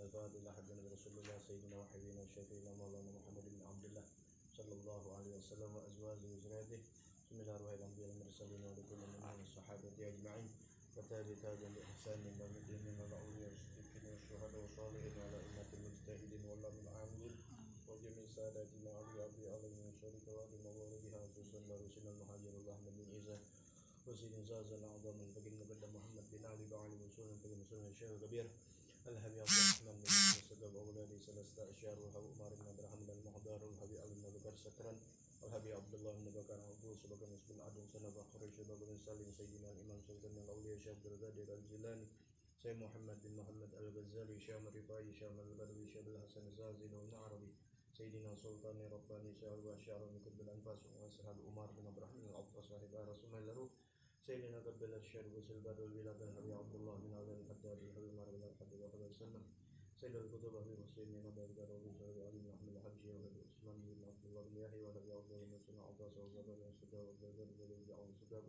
الفاتحة لحضرة رسول الله سيدنا وحبيبنا وشفيعنا مولانا محمد بن عبد الله صلى الله عليه وسلم وأزواجه وذريته ثم إلى أرواح الأنبياء والمرسلين ولكل منهم الصحابة أجمعين وتابعين بإحسان إلى يوم الدين من الأولياء والصديقين والشهداء والصالحين وعلى أئمة المجتهدين والله العاملين وجميع ساداتنا أولياء العالمين وشريك وعلم وولدها خصوصا ورسول المهاجر الله بن عيسى وسيد زازا الأعظم الفقير مقدم محمد بن علي بعلي وسول الفقير مسلم الشيخ الكبير الهبي عبد الرحمن بن مسدد أولادي ثلاثة أشهر والهبي عمر بن عبد الرحمن المحضار والهبي علي بن بكر سكرا والهبي عبد الله بن بكر عبود سبق مسك العدل سنة خرج سبق بن سالم سيدنا الإمام سلطان الأولياء شيخ عبد القادر الجيلاني سيد محمد بن محمد الغزالي شيخ الرفاعي شيخ البدوي شيخ الحسن الزازي والعربي سيدنا سلطان رباني شيخ البشار من كتب الأنفاس وأسهل عمر بن عبد الرحمن الأبطى صاحب رسول الله سيدنا قبل الشر وسلباد البلاد الهبي عبد الله بن عبد الحداد الهبي عمر بن الحداد وخبر سلم سيد الكتب أبي حسين بن عبد القادر وابي علي بن أحمد الحبشي وابي عثمان بن عبد الله بن يحيى وابي عبد الله بن سنة عباس وابي بن سدى وابي بن عون سدى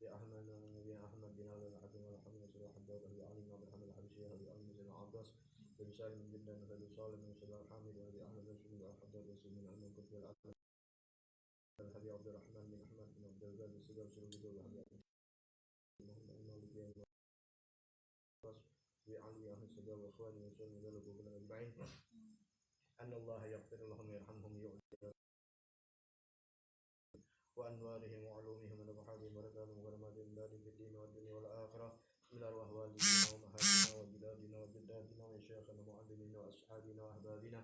بأحمد بن أحمد بن عبد الحكيم والحمد لله حداد وابي علي بن عبد الحمد الحبشي وابي علي بن عباس وابي سالم بن جدا وابي صالح بن سلام الحامد وابي أحمد بن سليم الحداد وسلم من علم الكتب الهبي عبد الرحمن بن أحمد بن عبد القادر سدى وسلم الهبي وعلي أهل السجاد وإخواني وسلم ذلك وبلغ أجمعين أن الله يغفر لهم ويرحمهم وأنوارهم وعلومهم ونفحاتهم ورزقهم وكراماتهم دارهم في الدين والدنيا والآخرة من أرواح والدينا وأمهاتنا وجدادنا وجداتنا وشيخنا ومعلمينا وأصحابنا وأحبابنا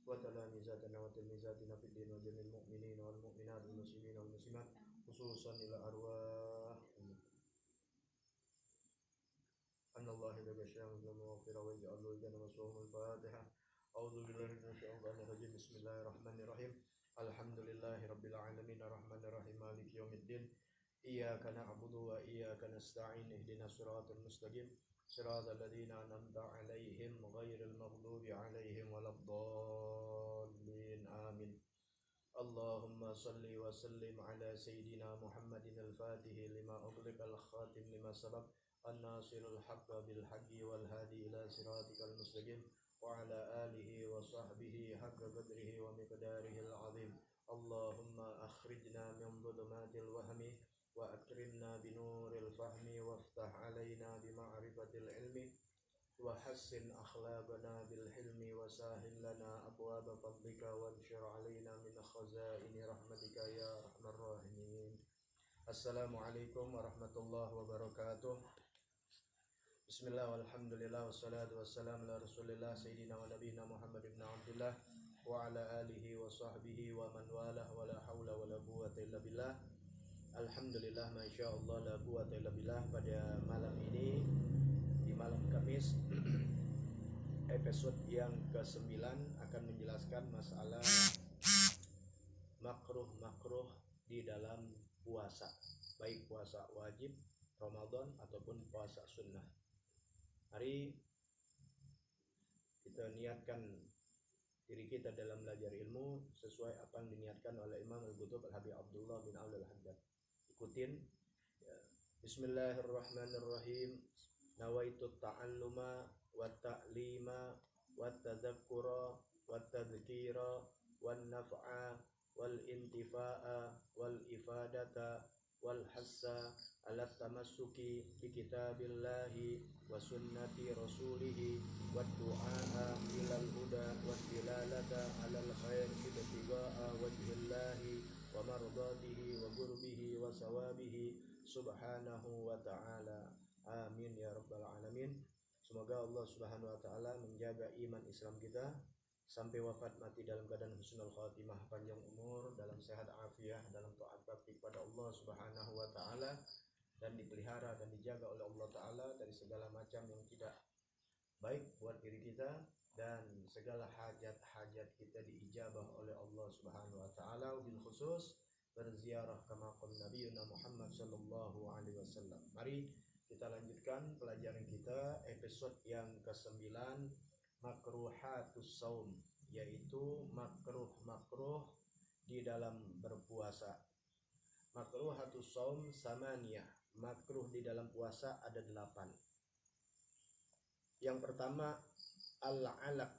وتلاميذاتنا وتلميذاتنا في الدين وجميع المؤمنين والمؤمنات والمسلمين والمسلمات خصوصا إلى أرواح أن الله يغفر لهم ويغفر ويجعل له الجنة وسوهم الفاتحة أعوذ بالله من الشيطان الرجيم بسم الله الرحمن الرحيم الحمد لله رب العالمين الرحمن الرحيم مالك يوم الدين إياك نعبد وإياك نستعين اهدنا الصراط المستقيم صراط الذين أنعمت عليهم غير المغضوب عليهم ولا الضالين آمين اللهم صل وسلم على سيدنا محمد الفاتح لما أغلق الخاتم لما سبق الناصر الحق بالحق والهادي إلى صراطك المستقيم وعلى آله وصحبه حق قدره ومقداره العظيم اللهم أخرجنا من ظلمات الوهم وأكرمنا بنور الفهم وافتح علينا بمعرفة العلم وحسن أخلاقنا بالحلم وسهل لنا أبواب فضلك وانشر علينا من خزائن رحمتك يا أرحم الراحمين. Assalamualaikum warahmatullahi wabarakatuh. Bismillah walhamdulillah wassalatu wassalamu ala rasulillah sayyidina wa nabiyina Muhammad ibn Abdullah wa ala alihi wa sahbihi wa man walah wa la hawla wa la quwwata illa billah. Alhamdulillah masyaallah la quwwata illa billah. Pada malam ini di malam Kamis episode yang ke-9 akan menjelaskan masalah makruh di dalam puasa, baik puasa wajib Ramadan ataupun puasa sunnah. Mari kita niatkan diri kita dalam belajar ilmu sesuai apa yang diniatkan oleh Imam Al-Qutub Al-Habib Abdullah bin Abdul Haddad. Ikutin ya. Bismillahirrahmanirrahim. Nawaitu ta'alluma wa ta'lima wa tadhakkura wa tadhkira wa naf'a wal intifa'a wal ifadata wal hassa ala tamassuki bi kitabillahi wa sunnati rasulihi wa du'a ilal huda wa dilalata alal khair ibtigha'a wajhillahi wa mardatihi wa qurbihi wa sawabihi subhanahu wa ta'ala. Amin ya rabbal alamin. Semoga Allah subhanahu wa ta'ala menjaga iman Islam kita sampai wafat mati dalam keadaan husnul khatimah, panjang umur, dalam sehat afiah, dalam taat bakti kepada Allah subhanahu wa ta'ala, dan dipelihara dan dijaga oleh Allah ta'ala dari segala macam yang tidak baik buat diri kita, dan segala hajat-hajat kita diijabah oleh Allah subhanahu wa ta'ala, bil khusus berziarah ke maqam Nabi Muhammad sallallahu alaihi wasallam. Mari kita lanjutkan pelajaran kita episode yang ke-9, makruhatus saum, yaitu makruh di dalam berpuasa. Makruhatus saum samaniyah, makruh di dalam puasa ada 8. Yang pertama al-alaq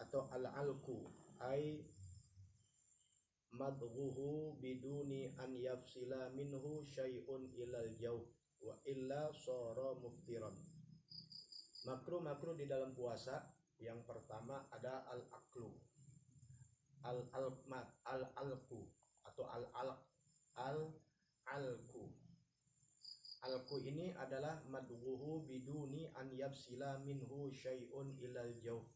atau al-alqu ay madghuhu biduni an yafsila minhu syai'un ilal jawf wa illa sara muftiran. Makruh di dalam puasa yang pertama ada al-aklu, al-alqu atau al-alq, al-alqu. Alqu ini adalah madghuhu biduni an yafsila minhu syai'un ilal jawf,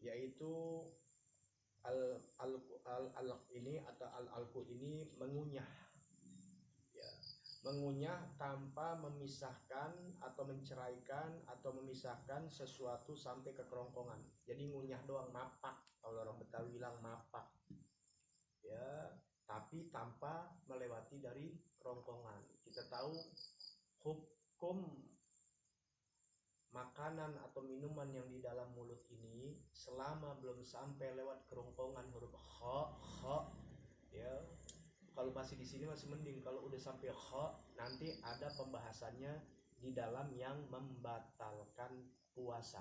yaitu al-alq ini atau al-alqu ini mengunyah, ya, mengunyah tanpa memisahkan atau menceraikan atau memisahkan sesuatu sampai ke kerongkongan. Jadi ngunyah doang, mapak, kalau orang Betawi bilang mapak, ya, tapi tanpa melewati dari kerongkongan. Kita tahu hukum makanan atau minuman yang di dalam mulut ini selama belum sampai lewat kerongkongan huruf kha, ya. Kalau masih di sini masih mending, kalau udah sampai kha nanti ada pembahasannya di dalam yang membatalkan puasa.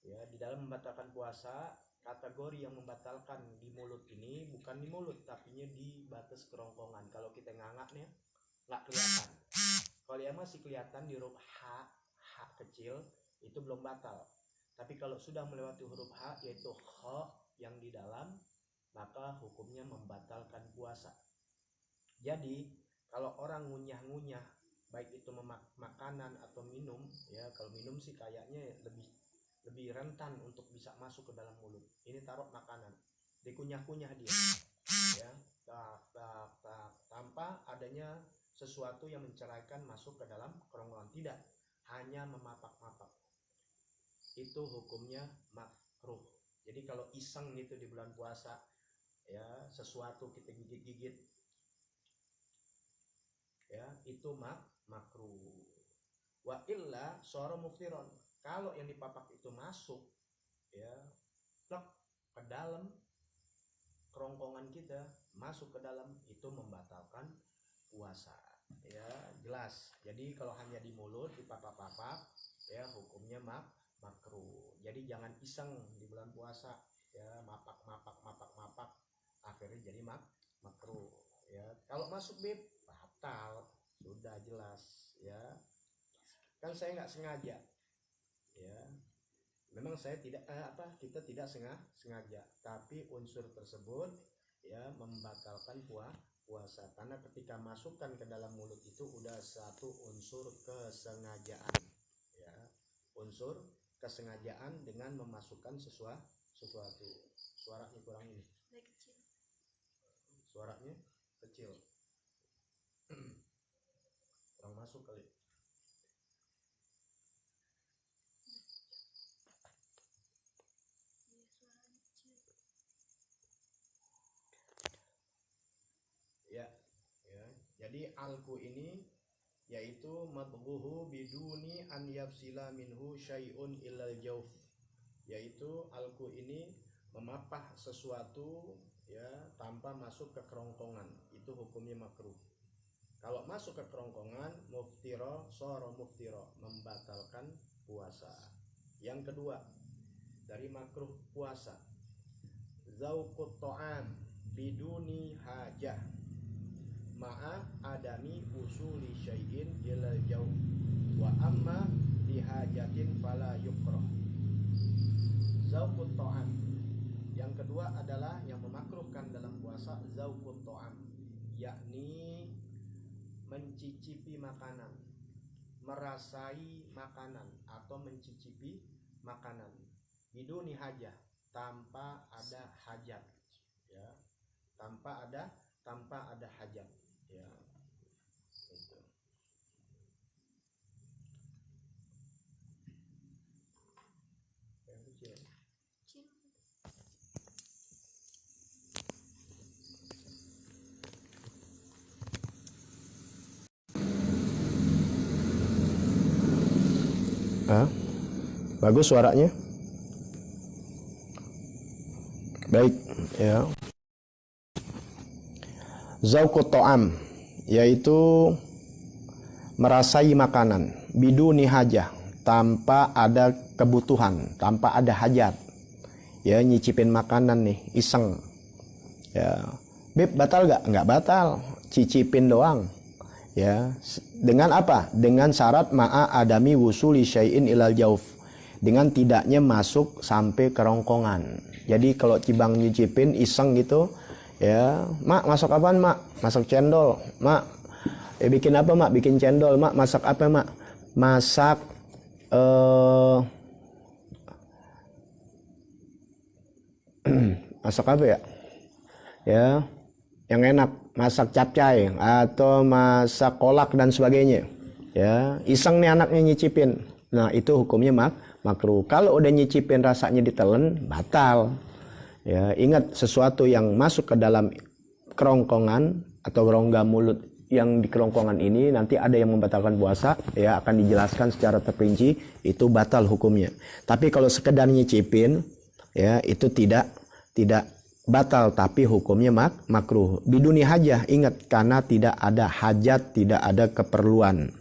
Ya, di dalam membatalkan puasa, kategori yang membatalkan di mulut ini bukan di mulut, tapi di batas kerongkongan. Kalau kita ngangaknya nggak kelihatan. Kalau yang masih kelihatan di huruf H kecil itu belum batal. Tapi kalau sudah melewati huruf H yaitu kha yang di dalam, maka hukumnya membatalkan puasa. Jadi kalau orang ngunyah-ngunyah baik itu makanan atau minum, ya kalau minum sih kayaknya lebih rentan untuk bisa masuk ke dalam mulut. Ini taruh makanan, dikunyah-kunyah dia, ya, tanpa adanya sesuatu yang menceraikan masuk ke dalam kerongkongan, tidak, hanya memapak-mapak. Itu hukumnya makruh. Jadi kalau iseng gitu di bulan puasa, ya, sesuatu kita gigit-gigit, ya, itu makruh. Wa illa sara muftiron. Kalau yang dipapak itu masuk, ya, plek ke dalam kerongkongan kita, masuk ke dalam, itu membatalkan puasa. Ya, jelas. Jadi kalau hanya di mulut dipapak-papak, ya, hukumnya makruh. Jadi jangan iseng di bulan puasa, ya, mapak, akhirnya jadi makruh. Ya, kalau masuk bib batal, sudah jelas, ya. Kan saya nggak sengaja, ya. Memang saya tidak kita tidak sengaja, tapi unsur tersebut, ya, membatalkan puasa, karena ketika masukkan ke dalam mulut itu udah satu unsur kesengajaan, ya, unsur kesengajaan dengan memasukkan sesuatu. Suaranya kurang ini, suaranya kecil, kurang masuk kali. Jadi alqu ini yaitu madghuhu biduni an yafsila minhu syai'un ilal jawf, yaitu alqu ini memapah sesuatu, ya, tanpa masuk ke kerongkongan, itu hukumnya makruh. Kalau masuk ke kerongkongan, muftiro soro muftiro, membatalkan puasa. Yang kedua dari makruh puasa, zauqut ta'am biduni hajah ma'a adami usuli syai'in ilal jawf wa amma bihajatin fala yukrah. Zauqut ta'am yang kedua adalah yang memakruhkan dalam puasa, zauqut ta'am, yakni mencicipi makanan, merasai makanan atau mencicipi makanan biduni hajah, tanpa ada hajat, ya, tanpa ada hajat, ya, itu. Yang kecil. Bagus suaranya. Baik, ya. Zauqut ta'am yaitu merasai makanan biduni hajah, tanpa ada kebutuhan, tanpa ada hajat. Ya, nyicipin makanan nih, iseng. Ya, Beb, batal gak? Nggak batal, cicipin doang. Ya, dengan apa? Dengan syarat ma'a adami wusuli syai'in ilal jauf. Dengan tidaknya masuk sampai kerongkongan. Jadi kalau Cibang nyicipin iseng gitu, ya, Mak masak apaan, Mak? Masak cendol. Mak, bikin apa, Mak? Bikin cendol. Mak, masak apa, Mak? Masak masak apa ya? Ya, yang enak, masak capcay atau masak kolak dan sebagainya. Ya, iseng nih anaknya nyicipin. Nah, itu hukumnya makruh. Kalau udah nyicipin rasanya ditelen, batal. Ya, ingat sesuatu yang masuk ke dalam kerongkongan atau rongga mulut yang di kerongkongan ini nanti ada yang membatalkan puasa, ya akan dijelaskan secara terperinci, itu batal hukumnya. Tapi kalau sekedar nyicipin, ya itu tidak batal, tapi hukumnya makruh. Biduni hajah, ingat, karena tidak ada hajat, tidak ada keperluan.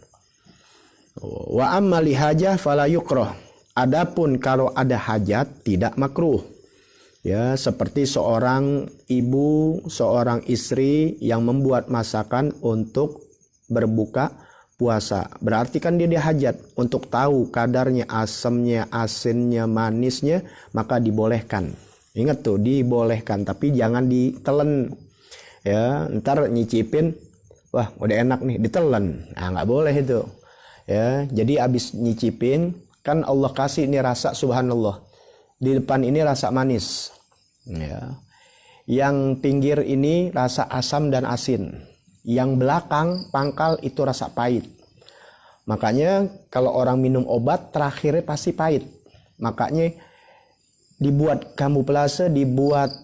Wa amma li hajah fala yukrah. Adapun kalau ada hajat tidak makruh. Ya, seperti seorang ibu, seorang istri yang membuat masakan untuk berbuka puasa. Berarti kan dia hajat untuk tahu kadarnya, asamnya, asinnya, manisnya, maka dibolehkan. Ingat tuh, dibolehkan, tapi jangan ditelen. Ya, ntar nyicipin, wah udah enak nih, ditelen. Nah, nggak boleh itu. Ya, jadi abis nyicipin, kan Allah kasih ini rasa, subhanallah. Di depan ini rasa manis. Ya. Yang pinggir ini rasa asam dan asin. Yang belakang pangkal itu rasa pahit. Makanya kalau orang minum obat terakhirnya pasti pahit. Makanya dibuat kamuflase, dibuat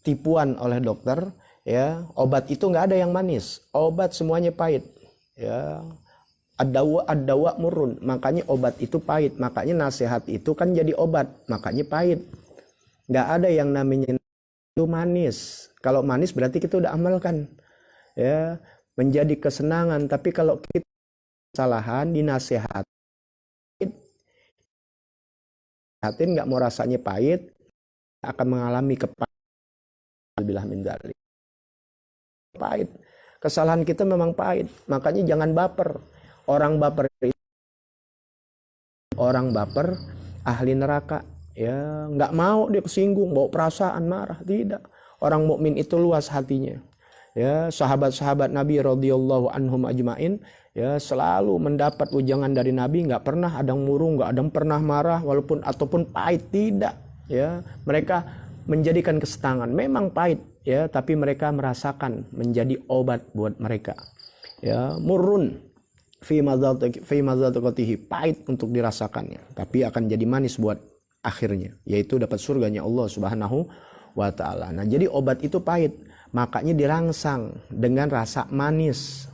tipuan oleh dokter, ya, obat itu nggak ada yang manis. Obat semuanya pahit. Ya. Ad-dawa murun, makanya obat itu pahit. Makanya nasihat itu kan jadi obat, makanya pahit. Nggak ada yang namanya itu manis. Kalau manis berarti kita udah amalkan, ya, menjadi kesenangan. Tapi kalau kita kesalahan dinasihatin nggak mau rasanya pahit, akan mengalami kepahitan min dzalik. Pahit. Kesalahan kita memang pahit. Makanya jangan baper. Orang baper ahli neraka. Ya, nggak mau dia kesinggung, bawa perasaan marah, tidak. Orang mukmin itu luas hatinya. Ya, sahabat-sahabat Nabi radhiyallahu anhum ajmain, ya, selalu mendapat ujangan dari Nabi, nggak pernah ada yang murung, nggak ada yang pernah marah walaupun ataupun pahit, tidak. Ya, mereka menjadikan kesenangan, memang pahit, ya, tapi mereka merasakan menjadi obat buat mereka. Ya, murun fi madzatihi, pahit untuk dirasakannya, tapi akan jadi manis buat akhirnya, yaitu dapat surganya Allah Subhanahu wa taala. Nah, jadi obat itu pahit, makanya dirangsang dengan rasa manis.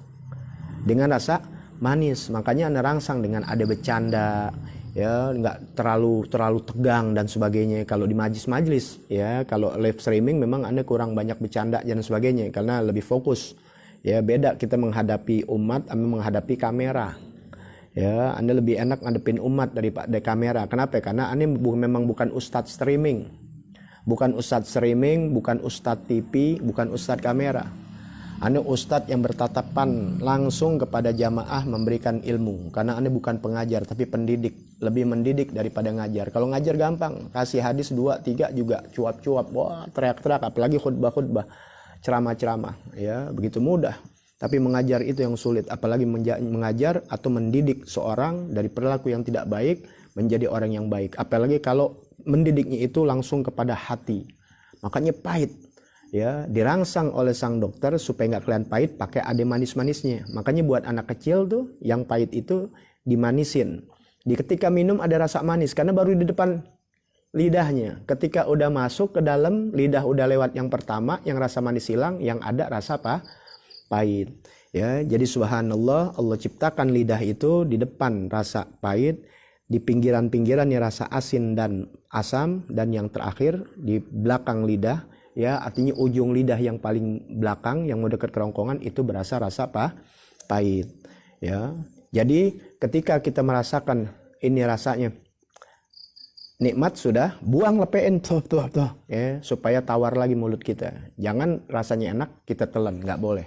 Dengan rasa manis, makanya Anda rangsang dengan ada bercanda, ya, nggak terlalu tegang dan sebagainya. Kalau di majlis, ya, kalau live streaming memang Anda kurang banyak bercanda dan sebagainya karena lebih fokus. Ya, beda kita menghadapi umat sama menghadapi kamera. Ya, Anda lebih enak ngadepin umat daripada kamera. Kenapa? Karena Anda memang bukan ustadz streaming. Bukan ustadz streaming, bukan ustadz TV, bukan ustadz kamera. Anda ustadz yang bertatapan langsung kepada jamaah memberikan ilmu. Karena Anda bukan pengajar tapi pendidik. Lebih mendidik daripada ngajar. Kalau ngajar gampang, kasih hadis 2, 3 juga cuap-cuap. Wah, teriak-teriak, apalagi khutbah-khutbah, ceramah-ceramah, ya, begitu mudah. Tapi mengajar itu yang sulit, apalagi mengajar atau mendidik seorang dari perilaku yang tidak baik menjadi orang yang baik. Apalagi kalau mendidiknya itu langsung kepada hati. Makanya pahit, ya, dirangsang oleh sang dokter supaya nggak kelihatan pahit, pakai ada manis-manisnya. Makanya buat anak kecil tuh yang pahit itu dimanisin. Di ketika minum ada rasa manis karena baru di depan lidahnya. Ketika udah masuk ke dalam lidah, udah lewat yang pertama, yang rasa manis hilang, yang ada rasa pahit. Ya, jadi subhanallah, Allah ciptakan lidah itu di depan rasa pahit, di pinggiran-pinggirannya rasa asin dan asam, dan yang terakhir di belakang lidah, ya, artinya ujung lidah yang paling belakang yang mau dekat kerongkongan itu berasa rasa pahit. Ya. Jadi ketika kita merasakan ini rasanya nikmat, sudah buang, lepein tuh ya, supaya tawar lagi mulut kita. Jangan rasanya enak kita telan, nggak boleh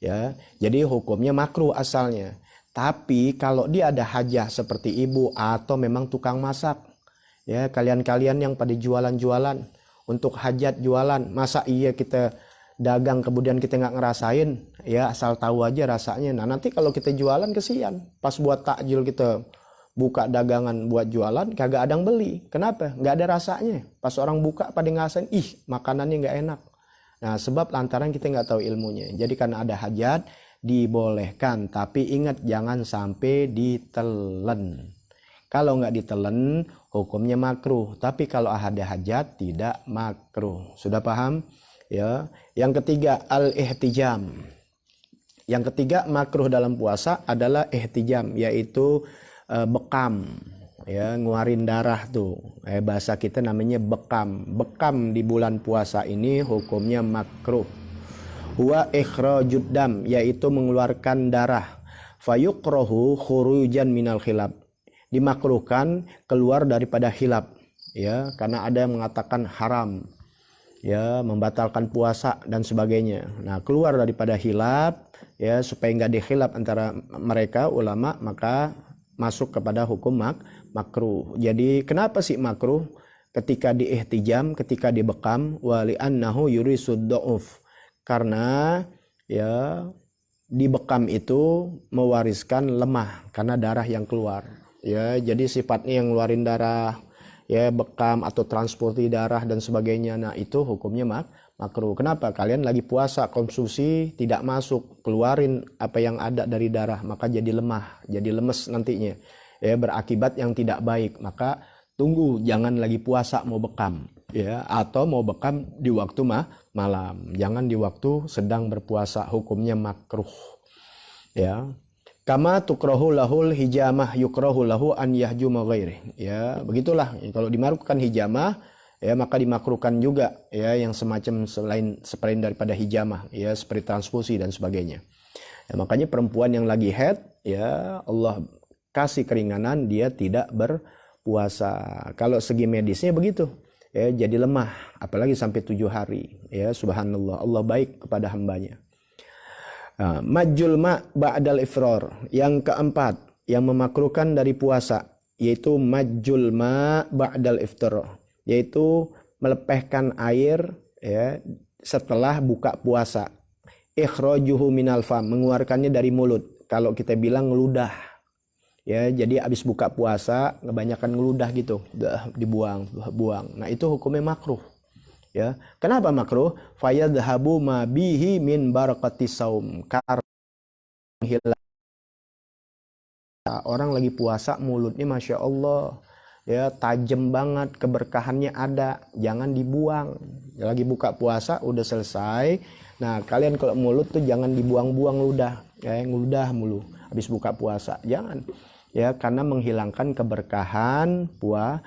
ya. Jadi hukumnya makruh asalnya. Tapi kalau dia ada hajah seperti ibu atau memang tukang masak ya, kalian-kalian yang pada jualan-jualan untuk hajat jualan, masa iya kita dagang kemudian kita nggak ngerasain ya, asal tahu aja rasanya. Nah nanti kalau kita jualan kesian, pas buat takjil kita buka dagangan buat jualan kagak ada yang beli. Kenapa? Nggak ada rasanya. Pas orang buka pada ngerasain, ih makanannya nggak enak. Nah sebab lantaran kita nggak tahu ilmunya. Jadi karena ada hajat dibolehkan, tapi ingat jangan sampai ditelen. Kalau nggak ditelen hukumnya makruh, tapi kalau ada hajat tidak makruh. Sudah paham? Ya. Yang ketiga al-ihtijam. Yang ketiga makruh dalam puasa adalah ihtijam, yaitu bekam ya, nguarin darah tuh. Bahasa kita namanya bekam. Bekam di bulan puasa ini hukumnya makruh. Huwa ikhrajud dam, yaitu mengeluarkan darah. Fayukrahu khurujan minal khilab. Dimakruhkan keluar daripada hilab ya, karena ada yang mengatakan haram ya, membatalkan puasa dan sebagainya. Nah keluar daripada hilab ya, supaya nggak dihilab antara mereka ulama, maka masuk kepada hukum makruh. Jadi kenapa sih makruh? Ketika diihtijam, ketika dibekam, wali annahu yurisud dha'uf. Karena ya dibekam itu mewariskan lemah karena darah yang keluar. Ya, jadi sifatnya yang ngeluarin darah, ya bekam atau transportasi darah dan sebagainya. Nah, itu hukumnya makruh. Kenapa? Kalian lagi puasa, konsumsi tidak masuk, keluarin apa yang ada dari darah, maka jadi lemah, jadi lemes nantinya. Ya, berakibat yang tidak baik. Maka tunggu, jangan lagi puasa mau bekam, ya, atau mau bekam di waktu malam. Jangan di waktu sedang berpuasa, hukumnya makruh. Ya. Kama tukrahu lahul hijamah yukrahu lahu an yahjuma ghairi. Ya, begitulah. Kalau dimakruhkan hijamah, ya maka dimakruhkan juga ya yang semacam selain daripada hijamah, ya seperti transfusi dan sebagainya. Ya, makanya perempuan yang lagi haid, ya Allah kasih keringanan, dia tidak berpuasa. Kalau segi medisnya begitu, ya jadi lemah, apalagi sampai 7 hari. Ya subhanallah, Allah baik kepada hambanya. Majul ma ba'dal ifrar. Yang keempat yang memakruhkan dari puasa, yaitu majul ma ba'dal iftar, yaitu melepehkan air ya setelah buka puasa. Ikhrajuhu minal fam, mengeluarkannya dari mulut. Kalau kita bilang ngeludah. Ya, jadi habis buka puasa kebanyakan ngeludah gitu, dibuang. Nah, itu hukumnya makruh. Ya, kenapa makruh? Fayadhabu ma bihi min barakati saum. Karena hilang orang lagi puasa mulutnya masya Allah ya tajam banget, keberkahannya ada, jangan dibuang. Lagi buka puasa udah selesai, nah kalian kalau mulut tuh jangan dibuang-buang ludah, ya ngeludah mulu habis buka puasa, jangan ya, karena menghilangkan keberkahan puasa.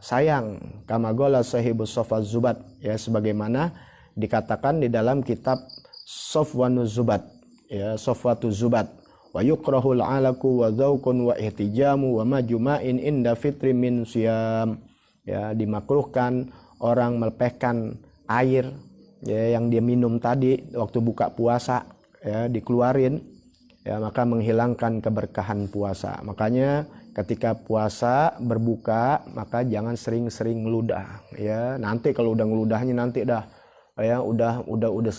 Sayang, kama qala sahibus Safwatuz Zubat, ya sebagaimana dikatakan di dalam kitab Safwanuz Zubat, ya Safwatuz Zubat, wa yukrahul alaku wa dzauqun wa ihtijamu wa majma'in inda fitri min siyam. Ya, dimakruhkan orang melepehkan air ya yang dia minum tadi waktu buka puasa, ya dikeluarin, ya maka menghilangkan keberkahan puasa. Makanya ketika puasa berbuka maka jangan sering-sering ngeludah ya, nanti kalau udah ngeludahnya nanti dah ya udah 1, 2,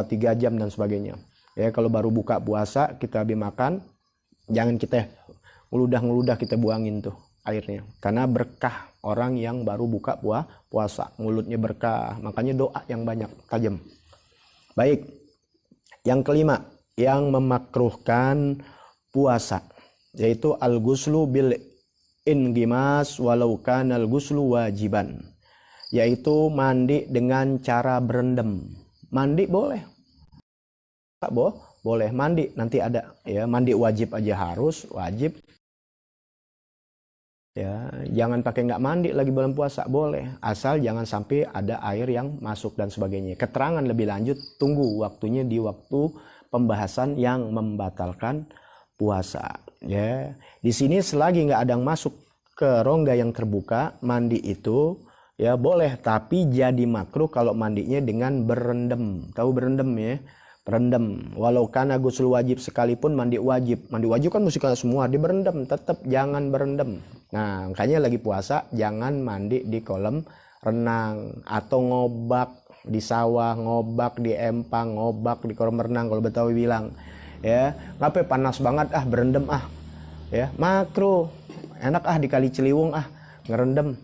3 jam dan sebagainya. Ya kalau baru buka puasa kita habis makan, jangan kita ngeludah kita buangin tuh airnya, karena berkah orang yang baru buka puasa, mulutnya berkah, makanya doa yang banyak, tajam. Baik, yang kelima yang memakruhkan puasa, yaitu al-ghuslu bil ingimas walau kana al-ghuslu wajiban, yaitu mandi dengan cara berendam. Mandi boleh, boleh mandi, nanti ada ya, mandi wajib aja harus wajib ya, jangan pakai nggak mandi lagi bulan puasa, boleh asal jangan sampai ada air yang masuk dan sebagainya. Keterangan lebih lanjut tunggu waktunya di waktu pembahasan yang membatalkan puasa. Ya, di sini selagi nggak ada yang masuk ke rongga yang terbuka, mandi itu ya boleh, tapi jadi makruh kalau mandinya dengan berendam. Tahu berendam ya? Berendam. Walau karena ghusl wajib sekalipun mandi wajib. Mandi wajib kan mesti kena semua, di berendam, tetap jangan berendam. Nah, makanya lagi puasa jangan mandi di kolam renang atau ngobak di sawah, ngobak di empang, ngobak di kolam renang kalau Betawi bilang. Ya, ngapain panas banget berendam ya, makruh. Enak di Kali Ciliwung ngerendam,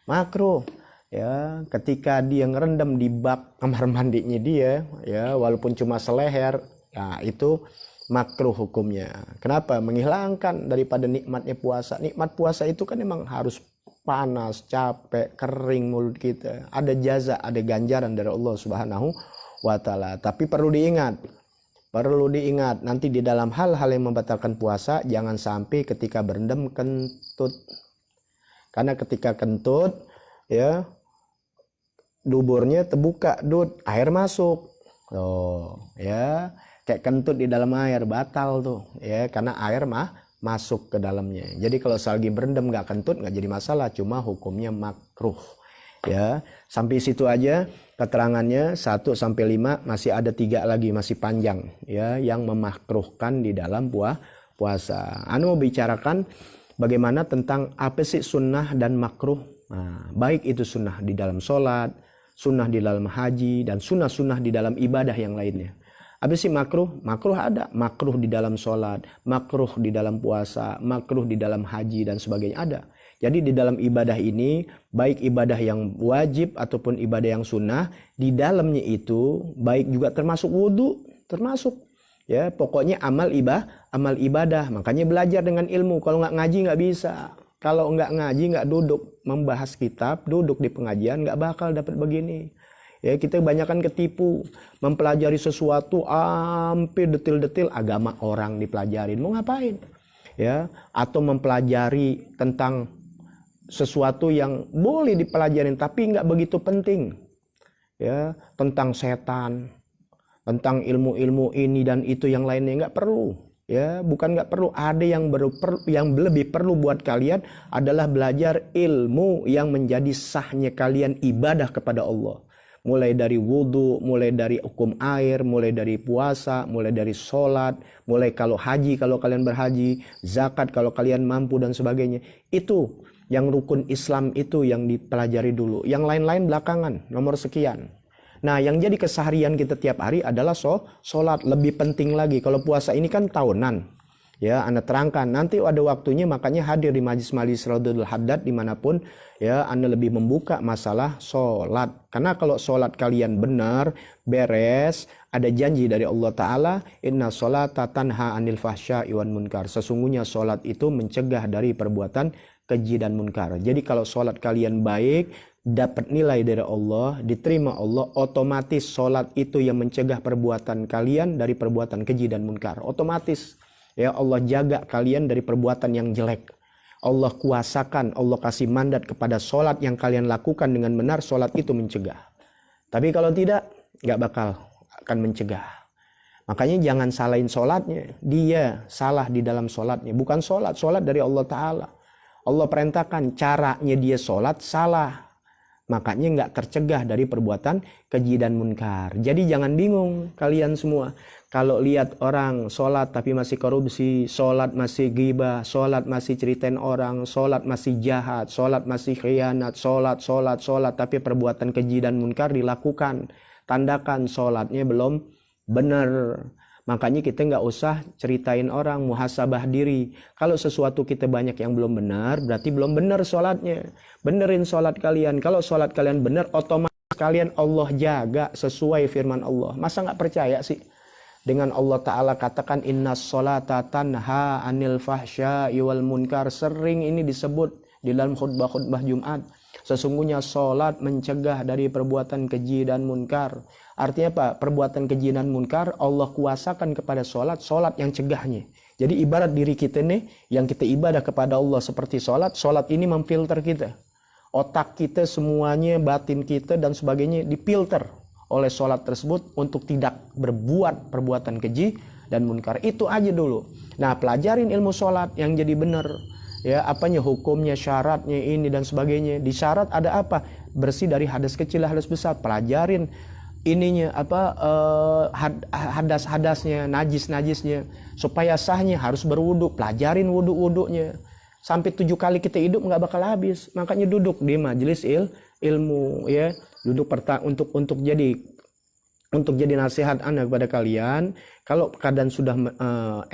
makruh. Ya, ketika dia ngerendam di bak kamar mandinya dia, ya walaupun cuma seleher, nah itu makruh hukumnya. Kenapa? Menghilangkan daripada nikmatnya puasa. Nikmat puasa itu kan memang harus panas, capek, kering mulut kita. Ada jaza, ada ganjaran dari Allah Subhanahu wa Ta'ala. Tapi perlu diingat nanti di dalam hal-hal yang membatalkan puasa, jangan sampai ketika berendam kentut. Karena ketika kentut, ya duburnya terbuka, air masuk. Ya, kayak kentut di dalam air, batal tuh, ya, karena air masuk ke dalamnya. Jadi kalau selagi berendam nggak kentut nggak jadi masalah, cuma hukumnya makruh. Ya, sampai situ aja keterangannya 1 sampai 5, masih ada 3 lagi, masih panjang ya yang memakruhkan di dalam puasa. Anu bicarakan bagaimana tentang apa sih sunnah dan makruh. Nah, baik itu sunnah di dalam sholat, sunnah di dalam haji, dan sunnah-sunnah di dalam ibadah yang lainnya. Apa sih makruh? Makruh ada, makruh di dalam sholat, makruh di dalam puasa, makruh di dalam haji dan sebagainya ada. Jadi di dalam ibadah ini, baik ibadah yang wajib ataupun ibadah yang sunnah, di dalamnya itu baik juga termasuk wudhu, termasuk. Ya, pokoknya amal ibadah. Makanya belajar dengan ilmu. Kalau nggak ngaji nggak bisa. Kalau nggak ngaji, nggak duduk membahas kitab, duduk di pengajian, nggak bakal dapat begini. Ya, kita kebanyakan ketipu mempelajari sesuatu hampir detil-detil agama orang dipelajarin. Mau ngapain? Ya, atau mempelajari tentang sesuatu yang boleh dipelajarin tapi nggak begitu penting. Ya, tentang setan, tentang ilmu-ilmu ini dan itu yang lainnya nggak perlu. Ya, bukan nggak perlu, ada yang lebih perlu buat kalian adalah belajar ilmu yang menjadi sahnya kalian ibadah kepada Allah. Mulai dari wudhu, mulai dari hukum air, mulai dari puasa, mulai dari sholat, mulai kalau haji kalau kalian berhaji, zakat kalau kalian mampu dan sebagainya. Itu yang rukun Islam itu yang dipelajari dulu. Yang lain-lain belakangan, nomor sekian. Nah, yang jadi keseharian kita tiap hari adalah sholat. Lebih penting lagi, kalau puasa ini kan tahunan. Ya, Anda terangkan, nanti ada waktunya, makanya hadir di majlis-majlis Raudhatul Haddad dimanapun, ya, Anda lebih membuka masalah sholat. Karena kalau sholat kalian benar, beres, ada janji dari Allah Ta'ala, inna sholata tanha anil fahsya'i wan munkar. Sesungguhnya sholat itu mencegah dari perbuatan keji dan munkar. Jadi kalau sholat kalian baik, dapat nilai dari Allah, diterima Allah, otomatis sholat itu yang mencegah perbuatan kalian dari perbuatan keji dan munkar. Otomatis. Ya, Allah jaga kalian dari perbuatan yang jelek. Allah kuasakan, Allah kasih mandat kepada sholat yang kalian lakukan dengan benar, sholat itu mencegah. Tapi kalau tidak, nggak bakal akan mencegah. Makanya jangan salahin sholatnya. Dia salah di dalam sholatnya. Bukan sholat dari Allah Ta'ala. Allah perintahkan caranya dia sholat salah. Makanya nggak tercegah dari perbuatan keji dan munkar. Jadi jangan bingung kalian semua. Kalau lihat orang sholat tapi masih korupsi, sholat masih ghibah, sholat masih ceritain orang, sholat masih jahat, sholat masih khianat, sholat, tapi perbuatan keji dan munkar dilakukan. Tandakan sholatnya belum benar. Makanya kita nggak usah ceritain orang, muhasabah diri. Kalau sesuatu kita banyak yang belum benar, berarti belum benar sholatnya. Benerin sholat kalian. Kalau sholat kalian benar, otomatis kalian Allah jaga sesuai firman Allah. Masa nggak percaya sih? Dengan Allah Ta'ala katakan, inna sholata tanha anil fahsya'i wal munkar. Sering ini disebut di dalam khutbah-khutbah Jumat. Sesungguhnya sholat mencegah dari perbuatan keji dan munkar. Artinya apa? Perbuatan keji dan munkar Allah kuasakan kepada sholat yang cegahnya. Jadi ibarat diri kita nih, yang kita ibadah kepada Allah seperti sholat ini memfilter kita. Otak kita semuanya, batin kita dan sebagainya difilter oleh sholat tersebut untuk tidak berbuat perbuatan keji dan munkar. Itu aja dulu. Nah, pelajarin ilmu sholat yang jadi benar. Ya, apanya hukumnya, syaratnya ini dan sebagainya. Di syarat ada apa? Bersih dari hadas kecil, hadas besar. Pelajarin ininya hadas-hadasnya, najis-najisnya. Supaya sahnya harus berwudu. Pelajarin wudu-wudunya. Sampai 7 kali kita hidup nggak bakal habis. Makanya duduk di majelis ilmu, ya. Duduk untuk jadi nasihat anak kepada kalian. Kalau keadaan sudah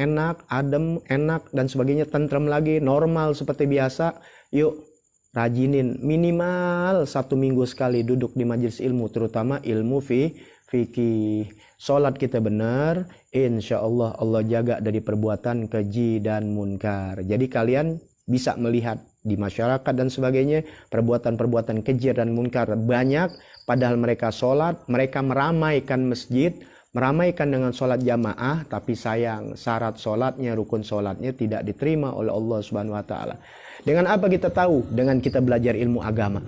enak, adem, enak dan sebagainya, tentrem lagi, normal seperti biasa, yuk rajinin minimal 1 minggu sekali duduk di majelis ilmu, terutama ilmu fikih. Sholat kita benar, insya Allah Allah jaga dari perbuatan keji dan munkar. Jadi kalian bisa melihat di masyarakat dan sebagainya perbuatan-perbuatan keji dan munkar banyak, padahal mereka sholat, mereka meramaikan masjid, meramaikan dengan sholat jamaah, tapi sayang syarat sholatnya, rukun sholatnya tidak diterima oleh Allah Subhanahu Wa Taala. Dengan apa kita tahu? Dengan kita belajar ilmu agama.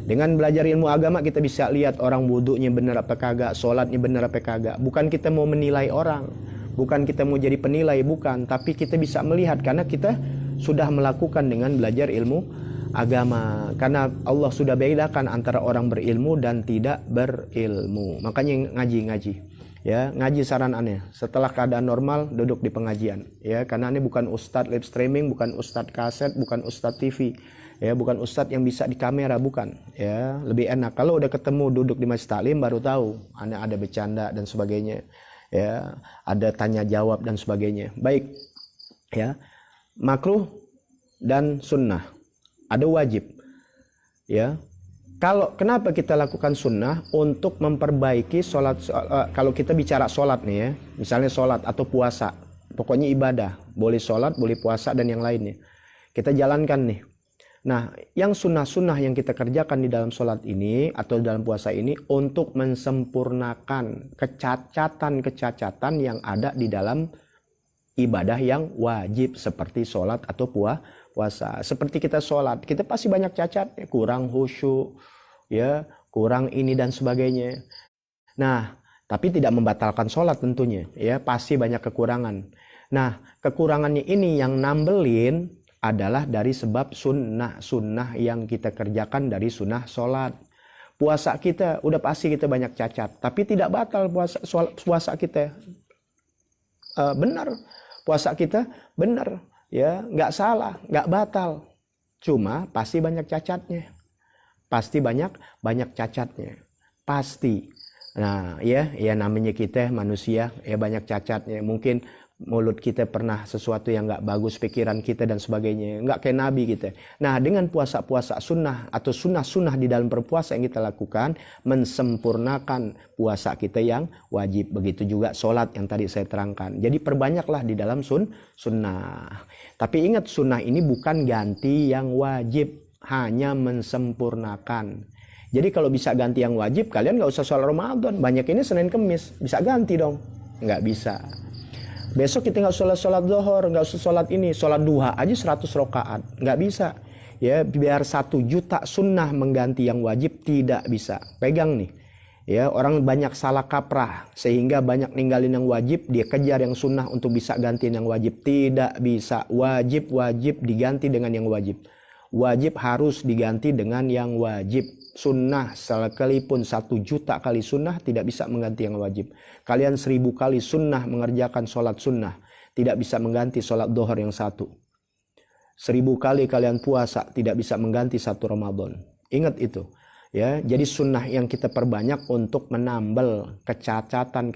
Dengan belajar ilmu agama kita bisa lihat orang wudunya benar apa kagak, sholatnya benar apa kagak. Bukan kita mau menilai orang, bukan kita mau jadi penilai, bukan, tapi kita bisa melihat karena kita sudah melakukan dengan belajar ilmu agama. Karena Allah sudah bedakan antara orang berilmu dan tidak berilmu. Makanya ngaji. Ya, ngaji saran aneh. Setelah keadaan normal duduk di pengajian. Ya, karena ini bukan ustadz live streaming, bukan ustadz kaset, bukan ustadz TV. Ya, bukan ustadz yang bisa di kamera, bukan. Ya, lebih enak kalau udah ketemu duduk di masjid taklim baru tahu. Ada bercanda dan sebagainya. Ya, ada tanya jawab dan sebagainya. Baik. Ya. Makruh dan sunnah, ada wajib. Ya, kenapa kita lakukan sunnah? Untuk memperbaiki sholat. Kalau kita bicara sholat nih ya, misalnya sholat atau puasa, pokoknya ibadah, boleh sholat, boleh puasa dan yang lainnya. Kita jalankan nih. Nah, yang sunnah-sunnah yang kita kerjakan di dalam sholat ini atau dalam puasa ini untuk mensempurnakan kecacatan yang ada di dalam ibadah yang wajib seperti sholat atau puasa. Seperti kita sholat, kita pasti banyak cacat, ya, kurang khusyuk, ya, kurang ini dan sebagainya. Nah, tapi tidak membatalkan sholat tentunya, ya, pasti banyak kekurangan. Nah, kekurangannya ini yang nambelin adalah dari sebab sunnah yang kita kerjakan dari sunnah sholat. Puasa kita udah pasti kita banyak cacat, tapi tidak batal puasa kita. Benar. Puasa kita benar, ya, nggak salah, nggak batal. Cuma pasti banyak cacatnya. Pasti banyak cacatnya. Pasti. Nah, ya namanya kita manusia, ya banyak cacatnya. Mungkin mulut kita pernah sesuatu yang nggak bagus, pikiran kita dan sebagainya, nggak kayak Nabi kita. Nah, dengan puasa-puasa sunnah atau sunnah-sunnah di dalam berpuasa yang kita lakukan, mensempurnakan puasa kita yang wajib. Begitu juga sholat yang tadi saya terangkan. Jadi perbanyaklah di dalam sunnah. Tapi ingat, sunnah ini bukan ganti yang wajib, hanya mensempurnakan. Jadi kalau bisa ganti yang wajib, kalian nggak usah sholat Ramadan. Banyak ini Senin Kemis, bisa ganti dong? Nggak bisa. Besok kita nggak usah sholat zuhur, nggak usah sholat ini, sholat duha aja 100 rakaat, nggak bisa. Ya, biar 1 juta sunnah mengganti yang wajib, tidak bisa. Pegang nih. Ya, orang banyak salah kaprah sehingga banyak ninggalin yang wajib, dia kejar yang sunnah untuk bisa gantiin yang wajib. Tidak bisa. Wajib diganti dengan yang wajib. Wajib harus diganti dengan yang wajib. Sunnah sekalipun 1 juta kali sunnah tidak bisa mengganti yang wajib. Kalian 1000 kali sunnah mengerjakan sholat sunnah, tidak bisa mengganti sholat dhuhr yang 1. 1000 kali kalian puasa tidak bisa mengganti 1 Ramadan. Ingat itu. Ya, jadi sunnah yang kita perbanyak untuk menambal kecacatan,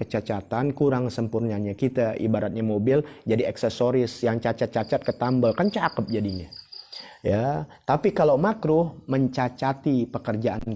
kurang sempurnanya kita. Ibaratnya mobil jadi aksesoris, yang cacat-cacat ketambal, kan cakep jadinya. Ya, tapi kalau makruh mencacati pekerjaan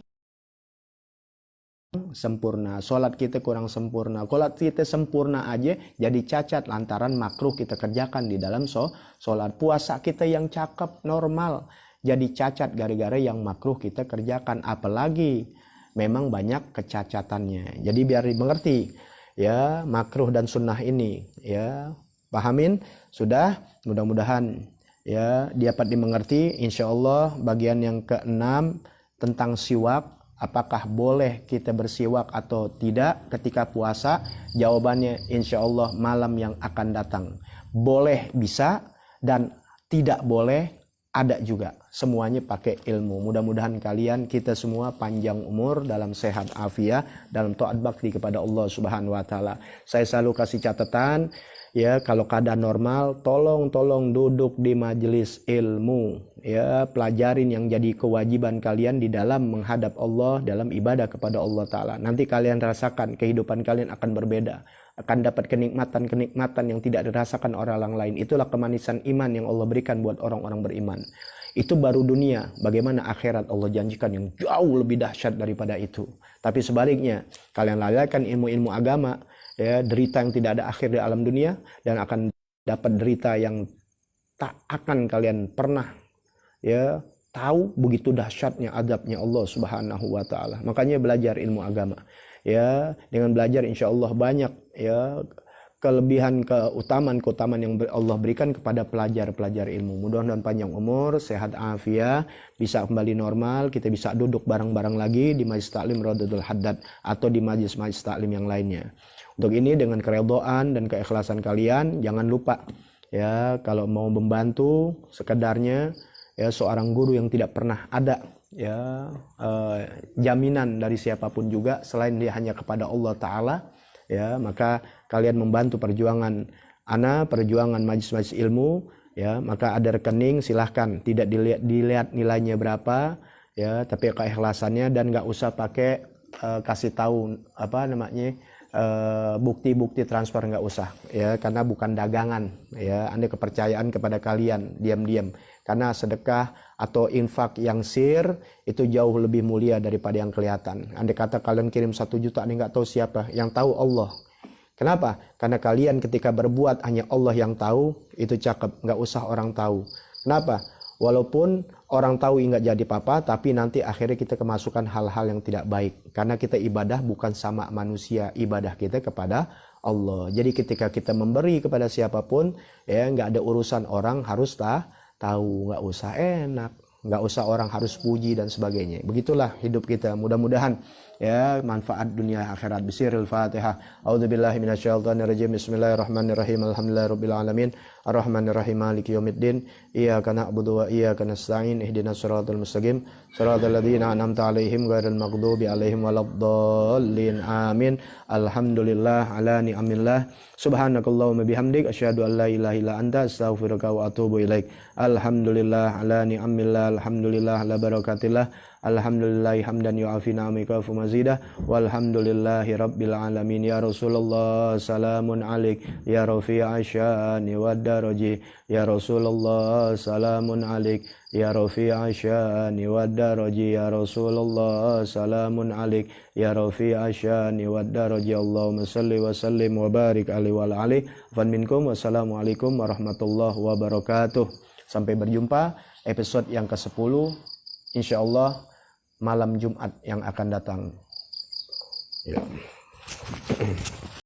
sempurna, sholat kita kurang sempurna. Sholat kita sempurna aja jadi cacat lantaran makruh kita kerjakan di dalam sholat. Puasa kita yang cakep normal jadi cacat gara-gara yang makruh kita kerjakan. Apalagi memang banyak kecacatannya. Jadi biar dimengerti ya makruh dan sunnah ini, ya pahamin sudah, mudah-mudahan ya dapat dimengerti. Insya Allah bagian yang ke-6 tentang siwak, apakah boleh kita bersiwak atau tidak ketika puasa? Jawabannya insya Allah malam yang akan datang. Boleh bisa dan tidak boleh ada juga. Semuanya pakai ilmu. Mudah-mudahan kalian, kita semua panjang umur dalam sehat afiat, dalam taat bakti kepada Allah Subhanahu wa taala. Saya selalu kasih catatan, ya, kalau keadaan normal tolong duduk di majelis ilmu, ya, pelajarin yang jadi kewajiban kalian di dalam menghadap Allah, dalam ibadah kepada Allah taala. Nanti kalian rasakan kehidupan kalian akan berbeda, akan dapat kenikmatan yang tidak dirasakan orang lain. Itulah kemanisan iman yang Allah berikan buat orang-orang beriman. Itu baru dunia. Bagaimana akhirat Allah janjikan yang jauh lebih dahsyat daripada itu. Tapi sebaliknya, kalian lalaikan ilmu-ilmu agama, ya, derita yang tidak ada akhir di alam dunia, dan akan dapat derita yang tak akan kalian pernah, ya, tahu begitu dahsyatnya azabnya Allah Subhanahu wa taala. Makanya belajar ilmu agama. Ya, dengan belajar insya Allah banyak, ya, kelebihan, keutamaan yang Allah berikan kepada pelajar-pelajar ilmu. Mudah-mudahan panjang umur, sehat afiat, bisa kembali normal, kita bisa duduk bareng-bareng lagi di Majlis Taklim Raudhatul Haddad atau di majlis-majlis taklim yang lainnya. Untuk ini, dengan keredoan dan keikhlasan kalian, jangan lupa, ya, kalau mau membantu sekedarnya, ya, seorang guru yang tidak pernah ada, ya, jaminan dari siapapun juga selain dia hanya kepada Allah Ta'ala, ya, maka kalian membantu perjuangan perjuangan majlis-majlis ilmu, ya, maka ada rekening, silahkan, tidak dilihat nilainya berapa, ya, tapi keikhlasannya, dan nggak usah pakai kasih tahu bukti-bukti transfer, nggak usah, ya, karena bukan dagangan, ya. Anda kepercayaan kepada kalian diam-diam, karena sedekah atau infak yang sir itu jauh lebih mulia daripada yang kelihatan. Andai kata kalian kirim 1 juta, Anda nggak tahu siapa, yang tahu Allah. Kenapa? Karena kalian ketika berbuat hanya Allah yang tahu, itu cakep, nggak usah orang tahu. Kenapa? Walaupun orang tahu nggak jadi apa-apa, tapi nanti akhirnya kita kemasukan hal-hal yang tidak baik. Karena kita ibadah bukan sama manusia, ibadah kita kepada Allah. Jadi ketika kita memberi kepada siapapun, ya, nggak ada urusan orang harus tahu, nggak usah enak, nggak usah orang harus puji dan sebagainya. Begitulah hidup kita. Mudah-mudahan, ya, manfaat dunia akhirat. Bismillahirrahmanirrahim. Fatihah. A'udzubillahi minasyaitonirrajim. Bismillahirrahmanirrahim. Alhamdulillahirabbil alamin. Arrahmanirrahim. Maliki yaumiddin. Iyyaka na'budu wa iyyaka nasta'in. Ihdinas siratal mustaqim. Siratal ladzina an'amta 'alaihim ghairil maghdubi 'alaihim waladdallin. Amin. Alhamdulillah ala ni'amillah. Subhanakallahumma bihamdik asyhadu an la ilaha illa anta astaghfiruka wa atubu ilaik. Alhamdulillah ala ni'amillah. Alhamdulillah ala barakatillah. Alhamdulillahi hamdan yu'afina amika fumazidah. Walhamdulillahi rabbil alamin. Ya Rasulullah salamun alik, ya rafi'a sya'ni wad daraji. Ya Rasulullah salamun alik, ya rafi'a sya'ni wad daraji. Ya Rasulullah salamun alik, ya rafi'a sya'ni wad daraji. Allahumma salli wa sallim wa barik alaihi wa alihi. Fan minkum. Wassalamualaikum warahmatullahi wabarakatuh. Sampai berjumpa episode yang ke-10 insyaallah malam Jumat yang akan datang. Ya.